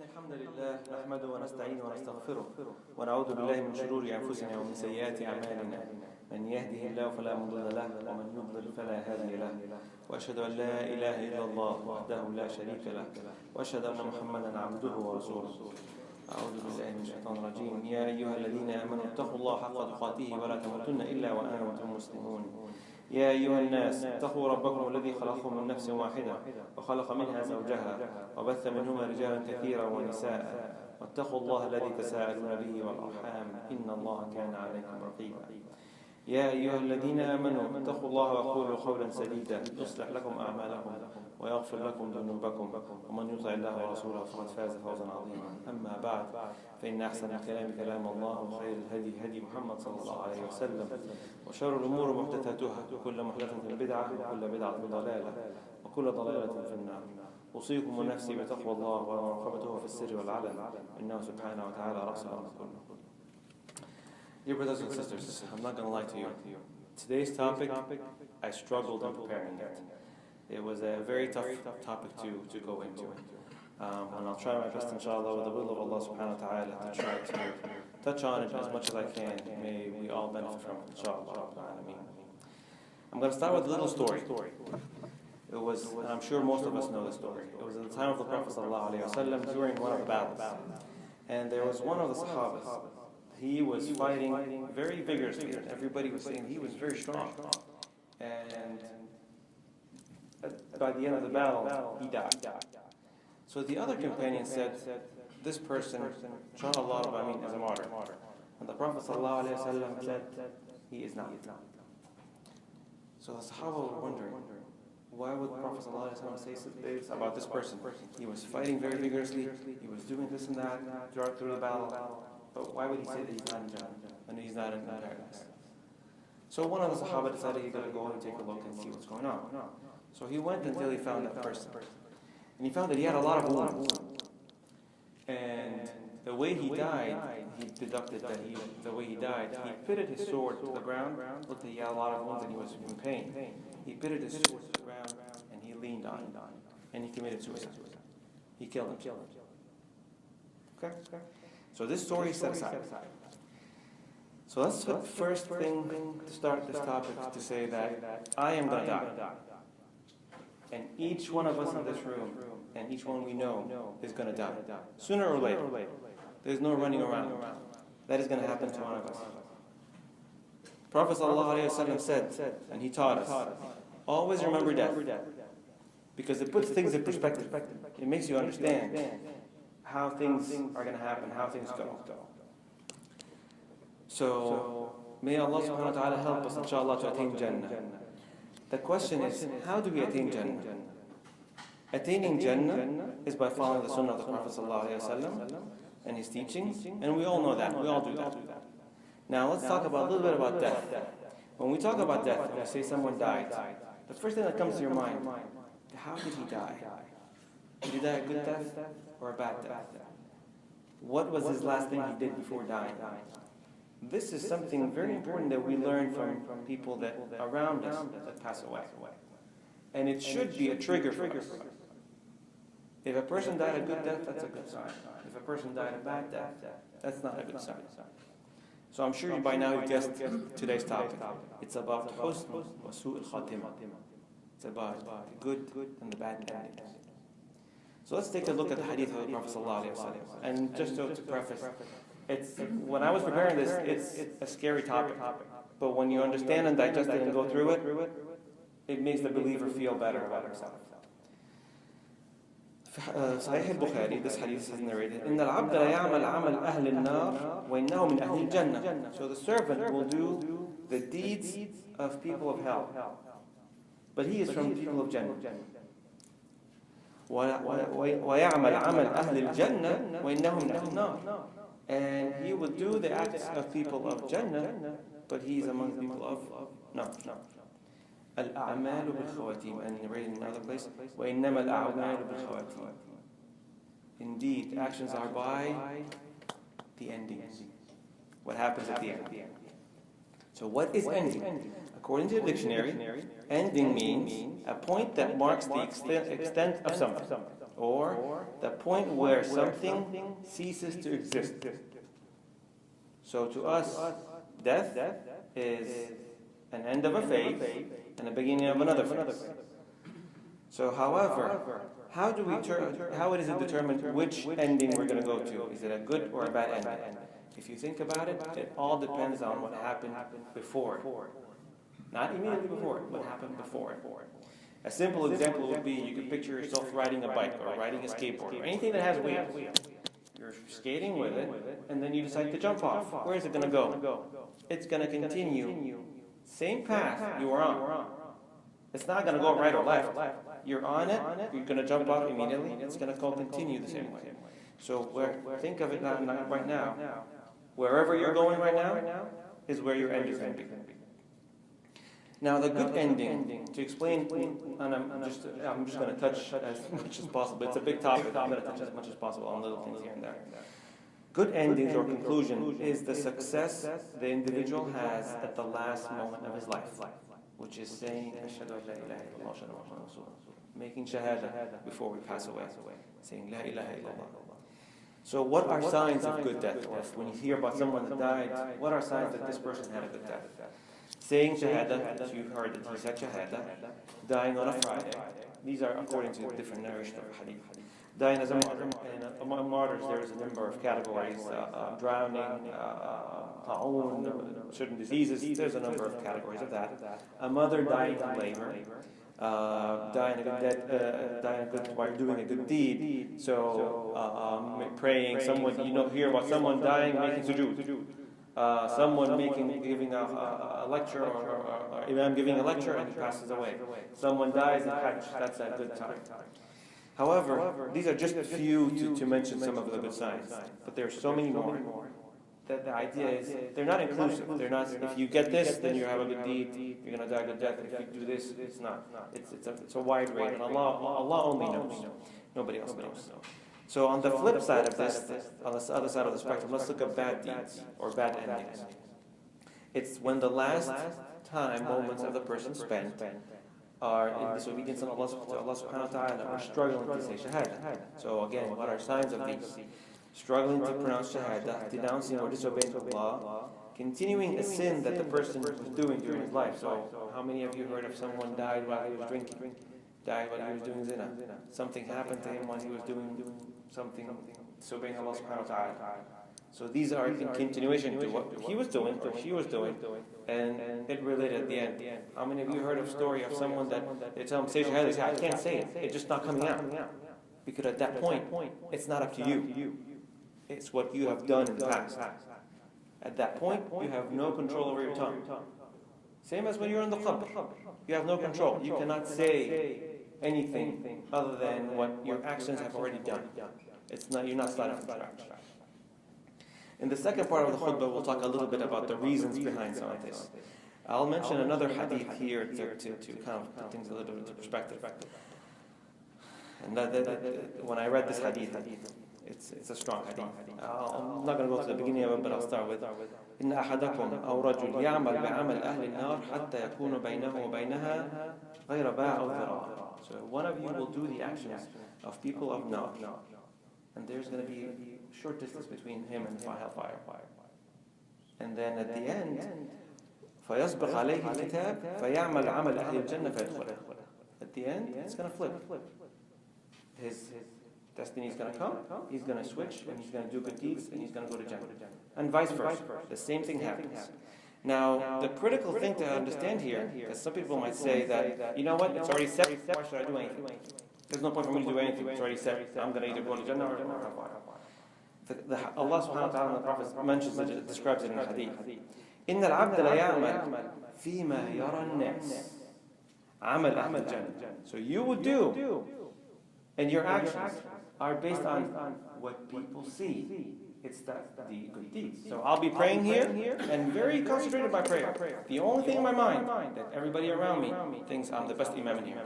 إن الحمد لله نحمده ونستعينه ونستغفره ونعوذ بالله من شرور أنفسنا ومن سيئات أعمالنا من يهده الله فلا مضل له ومن يضلل فلا هادي له وأشهد أن لا إله إلا الله وحده لا شريك له وأشهد أن محمدا عبده ورسوله. أعوذ بالله من الشيطان الرجيم. يا أيها الذين آمنوا اتقوا الله حق تقاته ولا تموتن إلا وأنتم مسلمون. يا أيها الناس اتقوا ربكم الذي خلقكم من نفس واحدة وخلق منها زوجها وبث منهما رجالا كثيرا ونساء واتقوا الله الذي تساءلون به والأرحام إن الله كان عليكم رقيبا. يا أيها الذين آمنوا اتقوا الله وقولوا قولا سديدا يصلح لكم أعمالكم ويغفر لكم ذنوبكم ومن يطع الله ورسوله فقد فاز فوزا عظيما. أما بعد فإن أحسن الكلام كلام الله وخير الهدي هدي محمد صلى الله عليه وسلم وشر الأمور محدثاتها وكل محدثة بدعة وكل بدعة ضلالة وكل ضلالة في النار. أوصيكم ونفسي بتقوى الله ومراقبته في السر والعلن إنه سبحانه وتعالى رأس الأمر كله. Dear brothers and sisters, I'm not going to lie to you. Today's topic, I struggled in preparing it. It was a very tough topic to go into. And I'll try my best, inshallah, with the will of Allah subhanahu wa ta'ala, to try to touch on it as much as I can. May we all benefit from it, inshallah. I'm going to start with a little story. It was, and I'm sure most of us know the story. It was at the time of the Prophet sallallahu alaihi wasallam during one of the battles. And there was one of the Sahabas. He was fighting very vigorously, and everybody was saying he was very strong. And by the end of the battle, he died. So the other companion said, this person, inshallah, is a martyr. And the Prophet ﷺ said, he is not. So the Sahaba were wondering, why would the Prophet ﷺ say this about this person? He was fighting very vigorously, he was doing this and that through the battle. But why would he say that he's not in Jannah and he's not in paradise? So one of the Sahaba decided he's going to go and take a look and see what's going on. So he went until he found that person. And he found that he had a lot of wounds. And the way he died, he deducted that the way he died, he pitted his sword to the ground, looked at he had a lot of wounds and he was in pain. He pitted his sword to the ground and he leaned on it. And he committed suicide. He killed him. Okay? So this story is set aside. So that's the first thing to start this topic, to say that I am going to die. And each one of us in this room, and each one we know, is going to die. Sooner or later. There's no running around. That is going to happen to one of us. Prophet ﷺ said, and he taught us, always remember death. Because it puts things in perspective. It makes you understand how things are going to happen, how things go. So, may Allah subhanahu wa ta'ala help us, inshallah, to attain Jannah. The question is, how do we attain Jannah? Attaining Jannah is by following the sunnah of the Prophet sallallahu alaihi wasallam and his teachings, and we all know that, we all do that. Now, let's talk about a little bit about death. When we talk about death, when we say someone died, the first thing that comes to your mind, how did he die? Did he die a good death or a bad death? What was his last thing he did before dying? This is something very important that we learn from people that around us that pass away. And it should be a trigger for us. If a person died a good death, that's a good sign. If a person died a bad death, that's not a good sign. So I'm sure you by now guessed today's topic. It's about husn wa su' al-khatimah. It's about the good and the bad endings. So let's take a look at the hadith of the Prophet ﷺ. And just to preface, when I was preparing this, it's a scary topic. But when you understand and digest it and go through it, it makes the believer feel better about himself. Sahih al-Bukhari, this hadith is narrated, إِنَّ الْعَبْدَ لَيَعْمَلْ عَمَلْ أَهْلِ النَّارِ وَإِنَّهُ مِنْ أَهْلِ الْجَنَّةِ. So the servant will do the deeds of people of hell. But he is from the people of Jannah. وَيَعْمَلْ عَمَلْ أَهْلِ الْجَنَّةِ وَإِنَّهُ مِنْ أَهْلِ النَّارِ. And he would do the acts of people of Jannah, but he is among the people of no. Al-a'malu bil-khawatim. And narrated in another place, وَإِنَّمَا الْأَعْمَالُ بِالْخَوَاتِيمِ. Indeed, actions are by the endings. What happens at the end? So what is ending? According to the dictionary, ending means a point that marks the extent of something. or the point where something ceases to exist. So to us, death is an end of a phase and the beginning of another phase. So however, how is it determined which ending we're going to go to? Is it a good or a bad ending? If you think about it, it all depends on what happened before it. Not immediately before it, what happened before it. A simple example would be you could picture yourself riding a bike or riding a skateboard or anything that has wheels. You're skating with it, and then you decide to jump off. Where is it going to go? It's going to continue. Same path you were on. It's not going to go right or left. You're on it, you're going to jump off immediately, it's going to continue the same way. So think of it right now. Wherever you're going right now is where your end is going to be. Now the good ending, to explain, and I'm just going to touch as much as possible. It's a big topic. I'm going to touch as much as possible on little things here and there. Good endings or conclusion is the success the individual has at the last moment of his life, which is saying, Ashhadu an la ilaha illallah, Ashhadu anna Muhammadan Rasulullah, making shahada before we pass away, saying la ilaha illallah. So what are signs of good death? Or when you hear about someone that died, what are signs that this person had a good death? Saying shahada, as you've heard that he said shahada, dying on a Friday. These are according to different narrations of hadith. Dying as a martyr. And among martyrs there is a number of categories. Drowning, ta'un, certain diseases. There's a number of categories of that. A mother dying in labor. Dying while doing a good deed. So praying, someone, hear about someone dying making sujood. Someone giving a lecture or imam giving a lecture and he passes away. Someone dies in Hajj, that's a good time. However, these are just a few to mention some of the good signs, but there are so many more. That the idea is they're not inclusive. They're not. If you get this, then you have a good deed. You're gonna die a good death. If you do this, it's not. It's a wide range, and Allah only knows. Nobody else knows. So on the flip side of this, on the other side of the spectrum, let's look at bad deeds or bad endings. It's when the last moments of the person spent are in disobedience of Allah subhanahu wa ta'ala, or struggling to say shahada. So again, what are signs of these? Struggling to pronounce shahada, denouncing or disobeying Allah, continuing a sin that the person was doing during his life. So how many of you heard of someone died while he was drinking? Died while he was doing zina? Something happened to him while he was doing something, disobeying Allah subhanahu wa ta'ala. So these are in continuation to what he was doing, or she was doing, and it related at the end. How many of you heard of a story of someone that they tell him, say shahada, they say, I can't say it, it's just not coming out. Because at that point, it's not up to you. It's what you have done in the past. At that point, you have no control over your tongue. Same as when you're in the qabr. You have no control. You cannot say anything other than what your actions have already done. You're not starting from scratch. In the second part of the khutbah, we'll talk a little bit about the reasons behind some of this. I'll mention another hadith here to kind of put things a little bit into perspective. And when I read this hadith, it's a strong hadith. I'm not going to go to the beginning of it, but I'll start with إن أحدكم أو رجل يعمل بعمل أهل النار حتى يكون بينه وبينها غير باع أو ذراع. So one of you will do the actions of people of Nar, and there's going to be a short distance between him and the hellfire. And then at the end, فيسبق عليه الكتاب فيعمل عمل أهل الجنة فيدخلها. At the end, it's going to flip. His destiny is going to come, he's going to switch, and he's going to do good deeds, and he's going to go to Jannah. And vice versa. The same thing happens. Now, the critical thing to understand here, because some people might say that, you know what, it's already set, why should I do anything? There's no point for me to do anything, it's already set. I'm going to either go to Jannah or hellfire. Allah subhanahu wa ta'ala, the Prophet mentions it, describes it in the hadith. إِنَّ الْعَبْدَ لَيَعْمَلْ فِيمَا يَرَى النَّاسِ عَمَلْ أَهْلِ الْجَنَّةِ. So you would do, and your actions are based on what people see. It's the good deeds. So I'll be praying here and very concentrated in my prayer. The only thing in my mind that everybody around me thinks I'm the best imam in here.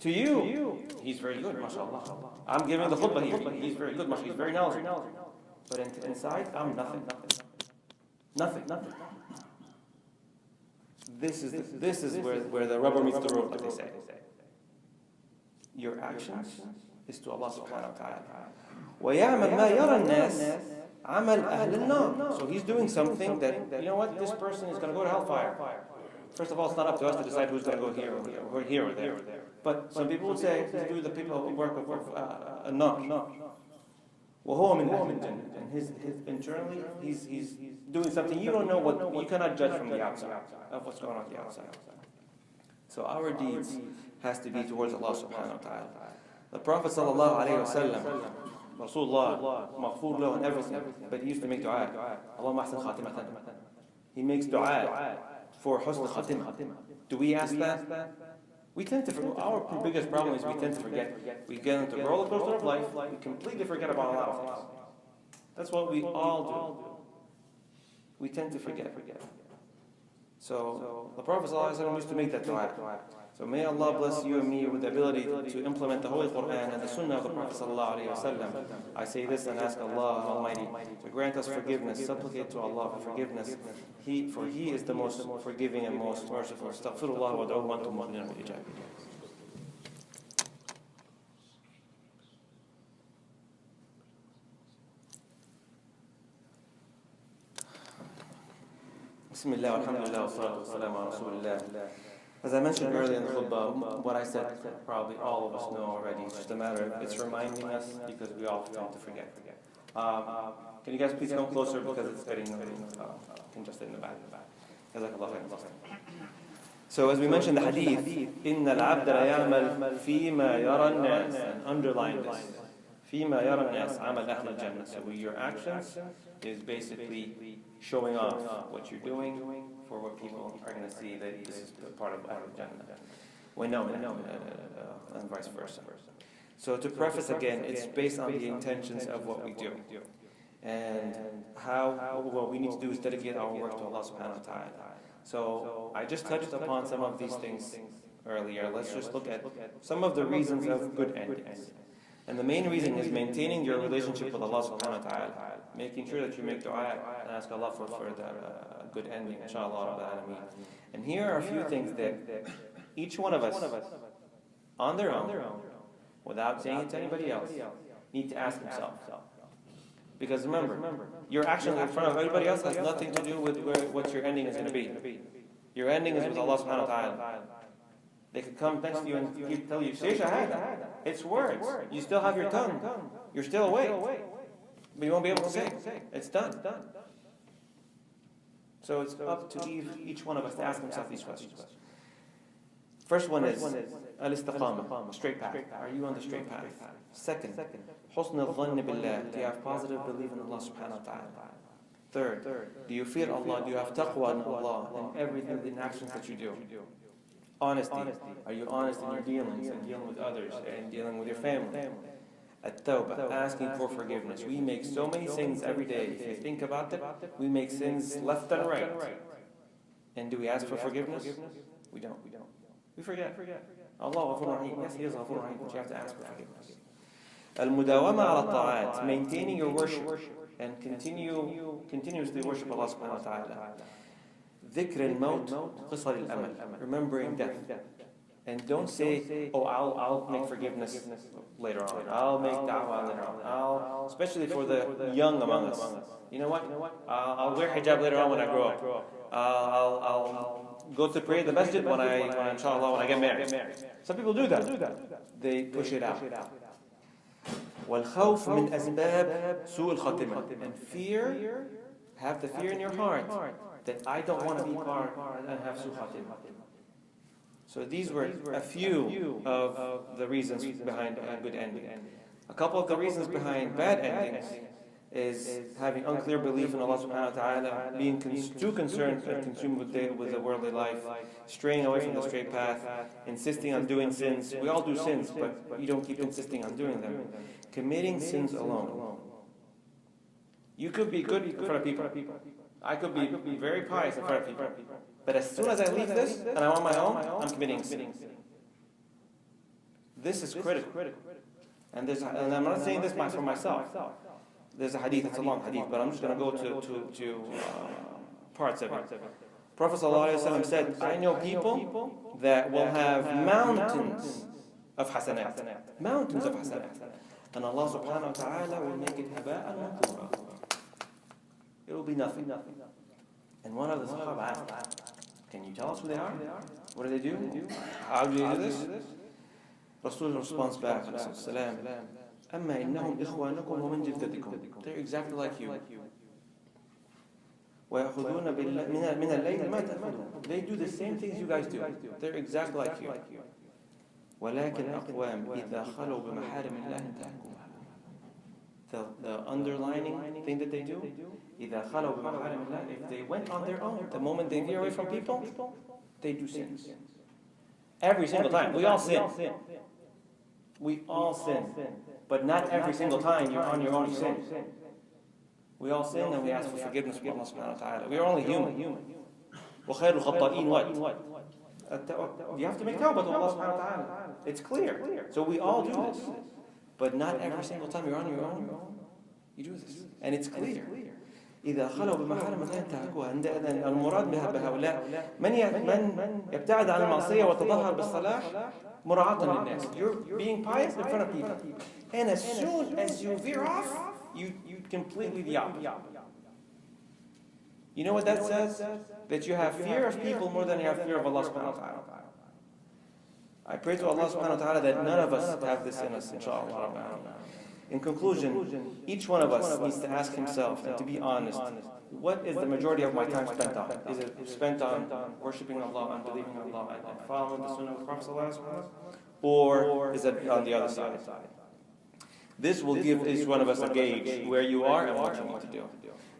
To you, he's very good, mashallah. I'm giving the khutbah here. He's very good, mashallah. He's very knowledgeable. But inside, I'm nothing. Nothing. This is where the rubber meets the road, like they say. your actions is to Allah subhanahu wa ta'ala. وَيَعْمَلْ مَا يَرَى النَّاسِ عَمَلْ أَهْلِ النَّارِ. So he's doing something that, you know what, this person is going to go to hellfire. First of all, it's not up to us to decide who's going to go here or there. But some people would say, he's doing the people who work with a knock. وَهُوَ مِنْ أَهْلِ الْجَنَّةِ. And his internally, he's doing something you don't know, what you cannot judge from the outside of what's going on the outside. So our deeds has to be towards Allah subhanahu wa ta'ala. The Prophet sallallahu alayhi wa sallam, Rasulullah, maghfur lahu and everything, but he used to make dua. Allahumma ahsan khatimatan. He makes dua for husn khatimah. Do we ask that? We tend to, our biggest problem is we tend to forget. We get into the roller coaster of life, we completely forget about a lot of things. That's what we all do. We tend to forget. So the Prophet ﷺ used to make that dua. So may Allah bless you and me with the ability to implement the Holy Quran and the Sunnah of the Prophet ﷺ. I say this and ask Allah Almighty to grant us forgiveness. Supplicate to Allah for forgiveness. For He is the most forgiving and most merciful. Astaghfirullah wa da'u wa antum mu'minun bil ijab. Bismillah, alhamdulillah, wa salatu wa salam ala rasulillah. As I mentioned earlier in the khutbah, what I said probably all of us know already. It's just a matter of it's reminding us because we all tend to forget. Can you guys please come closer because it's getting congested in the back. So as we mentioned the hadith, إِنَّ الْعَبْدَ لَيَعْمَلْ فِيمَا يَرَى النَّاسِ, and underline this. فِيمَا يَرَى النَّاسِ عَمَلْ أَهْلِ الْجَنَّةِ. So your actions is basically showing off what you're doing for what people are going to see that this is part of Jannah. We know, and vice versa. So to preface again, it's based on the intentions of what we do. And what we need to do is dedicate our work to Allah subhanahu wa ta'ala. So I just touched upon some of these things earlier. Let's just look at some of the reasons of good endings. And the main reason is maintaining your relationship with Allah subhanahu wa ta'ala, making sure that you make dua and ask Allah for the good ending, inshallah. And here are a few things that each one of us, on their own, without saying it to anybody else, need to ask himself. Because remember, your actions in front of everybody else has nothing to do with what your ending is going to be. Your ending is with Allah subhanahu wa ta'ala. They could come next to you and tell you, say shahada. It's words. You still have your tongue. You're still awake. But you won't be able to say it. It's done. So it's up to each one of us to ask himself these questions. First one is al-istiqamah, straight path. Are you on the straight path? Second, husn al-dhann billah. Do you have positive belief in Allah subhanahu wa ta'ala? Third, do you fear Allah? Do you have taqwa in Allah in everything, in actions that you do? Honesty. Are you honest in your dealings and dealing with others and dealing with your family? At-tawbah, asking for forgiveness. We make so many sins every day. If you think about it, we make sins left and right. And do we ask for forgiveness? We don't. We forget. Allah ghafur rahim. Yes, He is ghafur rahim, but you have to ask for forgiveness. Al-mudawama ala ta'at, maintaining your worship and continuously worship Allah subhanahu wa ta'ala. ذكر الموت قصر الأمل, remembering death. And don't say, oh, I'll make forgiveness later on. I'll make da'wah later on. Especially for the young among us. You know what? I'll wear hijab later on when I grow up. I'll go to pray at the masjid when I get married. Some people do that. They push it out. والخوف من أسباب سوء الخاتمة. And fear, have the fear in your heart that I don't want to be part and have su'ul khatimah. So these were a few of the reasons behind a good ending. A couple of the reasons behind bad endings is having unclear belief in Allah subhanahu wa ta'ala, being too concerned and consumed with the worldly life, straying away from the straight path, insisting on doing sins. We all do sins, but you don't keep insisting on doing them. Committing sins alone. You could be good in front of people. I could be very pious in front of people. But as soon as I leave this and I'm on my own, I'm committing sin. This is critical. And I'm not saying this for myself. There's a hadith, it's a long hadith, but I'm just going to go to parts of it. Prophet ﷺ said, I know people that will have mountains of hasanat. Mountains of hasanat. And Allah subhanahu wa ta'ala will make it haba'an manthura. It will be nothing. And one of the Sahaba asked, can you tell us who they are? What do they do? How do they do this? Rasul responds back, salam, أما إنهم إخوانكم ومن جلدتكم. They're exactly like you. ويأخذون من الليل ما تأخذون. They do the same things you guys do. They're exactly like you. ولكن أقوام إذا خلوا بمحارم الله انتهكوها. The underlining thing that they do, إذا خلوا بمحارم الله, if they went on their own, the moment they veer away from people, they do sins. Every single time. We all sin. We all sin. But not every single time you're on your own sin. We all sin and we ask for forgiveness from Allah subhanahu wa ta'ala. We are only human. وَخَيْرُ الْخَطَّائِينَ what? You have to make tawbah to Allah subhanahu wa ta'ala. It's clear. So we all do this. But not every single time you're on your own, you do this. And it's clear. إذا خلوا بمحارم الله انتهكوها. المراد بهؤلاء من يبتعد عن المعصية وتظهر بالصلاح مراعاة للناس. You're being pious in front of people. And as soon as you veer off, you completely the opposite. You know what that says? That you have fear of people more than you have fear of Allah subhanahu wa ta'ala. I pray to Allah subhanahu wa ta'ala that none of us have this in us, inshallah. In conclusion, each one of us needs to ask himself and to be honest, what is the majority of my time spent on? Is it spent on worshipping Allah and believing in Allah and following the sunnah of the Prophet ﷺ? Or is it on the other side? This will give each one of us a gauge where you are and what you need to do.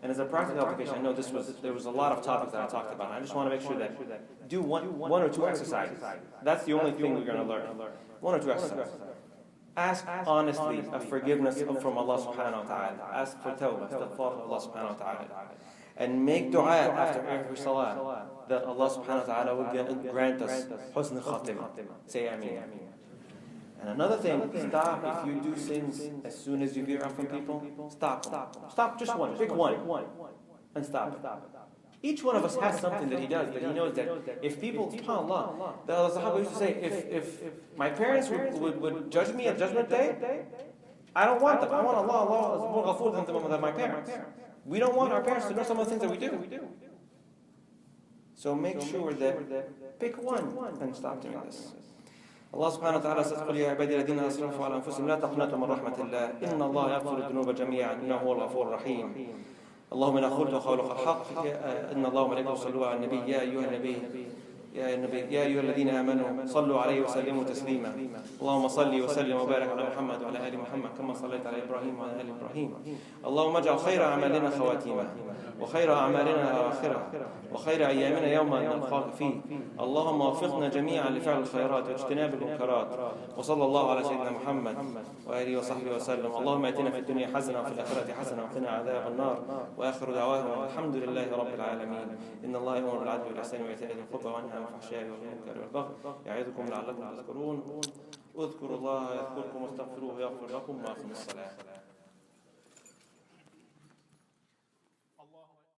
And as a practical application, I know there was a lot of topics that I talked about. I just want to make sure that do one or two exercises. That's the only thing we're going to learn. One or two exercises. Ask honestly of forgiveness from Allah subhanahu wa ta'ala. Ask for tawbah, istighfar of Allah subhanahu wa ta'ala. And make dua after every salah that Allah subhanahu wa ta'ala will grant us husn al-khatimah. Say ameen. And another thing, stop if you do sins as soon as you veer off from people. Stop just one, pick one, and stop it. Each one of us has something that he does, that he knows that if people, subhanAllah, the Sahaba used to say, if my parents would judge me at Judgment Day, I don't want them. I want Allah is more ghafoor than my parents. We don't want our parents to know some of the things that we do. So make sure that pick one and stop doing this. Allah subhanahu wa ta'ala says, قُلْ يَا عِبَادِي الَّذِينَ أَسْرَفُوا عَلَى أَنفُسِهِمْ لَا تَقْنَطُوا مِنْ رَحْمَةِ اللَّهِ إِنَّ اللَّهَ يَغْفِرُ الذُّنُوبَ جَمِيعًا إِنَّهُ هُوَ الْغَفُورُ الرَّحِيمُ اللهم إنا قلت وقولك الحق إن الله وملائكته يصلون على النبي يا أيها الذين آمنوا صلوا عليه وسلموا تسليما اللهم صل وسلم وبارك على محمد وعلى آل محمد كما صليت على إبراهيم وعلى آل إبراهيم اللهم اجعل خير أعمالنا خواتيمه وخير أعمالنا أواخره وخير أيامنا يوم نلقاك فيه اللهم وفقنا جميعا لفعل الخيرات واجتناب المنكرات وصلى الله على سيدنا محمد وآله وصحبه وسلم اللهم آتنا في الدنيا حسنة وفي الآخرة حسنة وقنا عذاب النار وآخر دعواهم الحمد لله رب العالمين إن الله يأمر بالعدل والإحسان وإيتاء ذي القربى وينهى عن الفحشاء والمنكر والبغي يعظكم لعلكم تذكرون اذكروا الله يذكركم واستغفروه يغفر لكم وأقيموا الصلاة